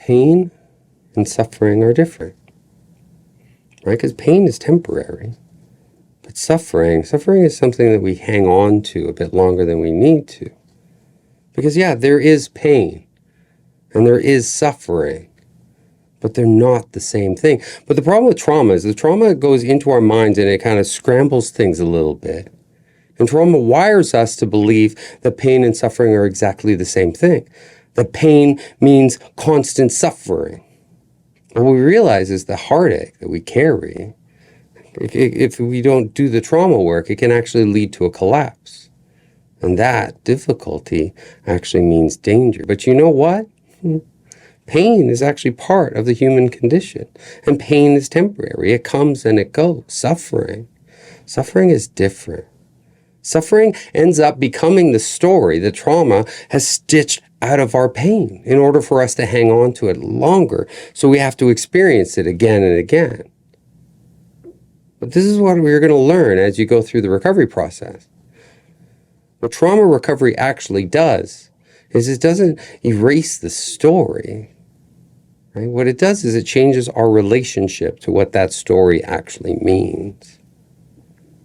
pain and suffering are different, right? Because pain is temporary. But suffering is something that we hang on to a bit longer than we need to. Because yeah, there is pain and there is suffering, but they're not the same thing. But the problem with trauma is the trauma goes into our minds and it kind of scrambles things a little bit. And trauma wires us to believe that pain and suffering are exactly the same thing. That pain means constant suffering. What we realize is the heartache that we carry, if we don't do the trauma work, it can actually lead to a collapse. And that difficulty actually means danger. But you know what? Pain is actually part of the human condition. And pain is temporary. It comes and it goes. Suffering is different. Suffering ends up becoming the story that trauma has stitched out of our pain in order for us to hang on to it longer. So we have to experience it again and again. But this is what we're going to learn as you go through the recovery process. What trauma recovery actually does is it doesn't erase the story. Right? What it does is it changes our relationship to what that story actually means.